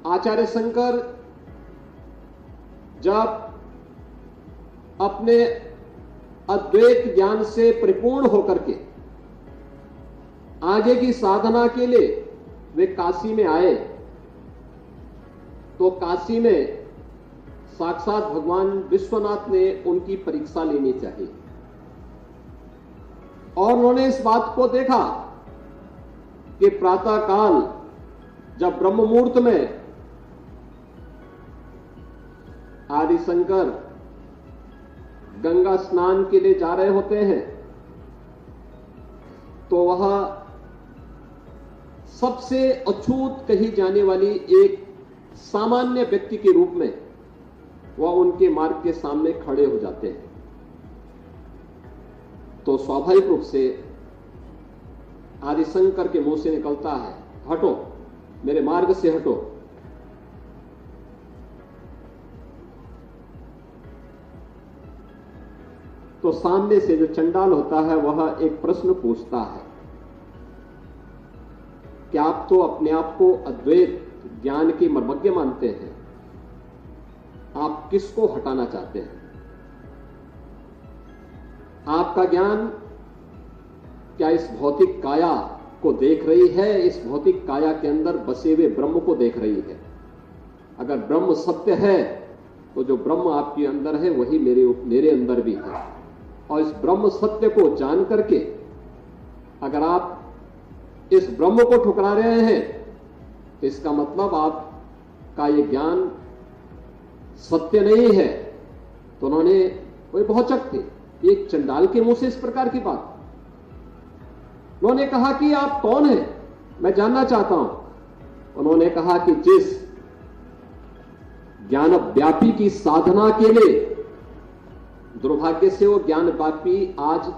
आचार्य शंकर जब अपने अद्वैत ज्ञान से परिपूर्ण होकर के आगे की साधना के लिए वे काशी में आए, तो काशी में साक्षात भगवान विश्वनाथ ने उनकी परीक्षा लेनी चाहिए। और उन्होंने इस बात को देखा कि प्रातः काल जब ब्रह्म मुहूर्त में आदि शंकर गंगा स्नान के लिए जा रहे होते हैं, तो वह सबसे अछूत कही जाने वाली एक सामान्य व्यक्ति के रूप में वह उनके मार्ग के सामने खड़े हो जाते हैं। तो स्वाभाविक रूप से आदिशंकर के मुंह से निकलता है, हटो, मेरे मार्ग से हटो। तो सामने से जो चंडाल होता है वह एक प्रश्न पूछता है कि आप तो अपने आप को अद्वैत ज्ञान के मर्मज्ञ मानते हैं, आप किसको हटाना चाहते हैं? आपका ज्ञान क्या इस भौतिक काया को देख रही है, इस भौतिक काया के अंदर बसे हुए ब्रह्म को देख रही है? अगर ब्रह्म सत्य है तो जो ब्रह्म आपके अंदर है वही मेरे अंदर भी है। और इस ब्रह्म सत्य को जान करके अगर आप इस ब्रह्म को ठुकरा रहे हैं तो इसका मतलब आपका ये ज्ञान सत्य नहीं है। तो उन्होंने, वही भौचक थे, एक चंडाल के मुंह से इस प्रकार की बात। उन्होंने कहा कि आप कौन हैं, मैं जानना चाहता हूं। उन्होंने कहा कि जिस ज्ञान व्यापी की साधना के लिए, दुर्भाग्य से वो ज्ञान व्यापी आज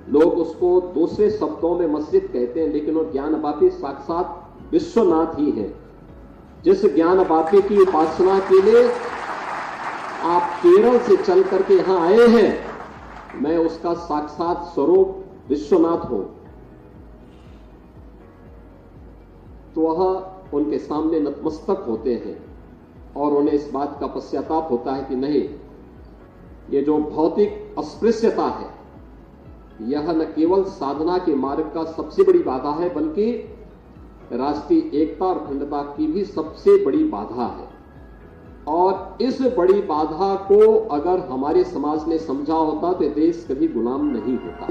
लोग उसको दूसरे शब्दों में मस्जिद कहते हैं, लेकिन वो ज्ञान व्यापी साक्षात विश्वनाथ ही है। जिस ज्ञान व्यापी की उपासना के लिए आप केरल से चल करके यहां आए हैं, मैं उसका साक्षात स्वरूप विश्वनाथ हूं। तो वह उनके सामने नतमस्तक होते हैं और उन्हें इस बात का पश्चाताप होता है कि नहीं, ये जो भौतिक अस्पृश्यता है यह न केवल साधना के मार्ग का सबसे बड़ी बाधा है, बल्कि राष्ट्रीय एकता और अखंडता की भी सबसे बड़ी बाधा है। और इस बड़ी बाधा को अगर हमारे समाज ने समझा होता तो देश कभी गुलाम नहीं होता।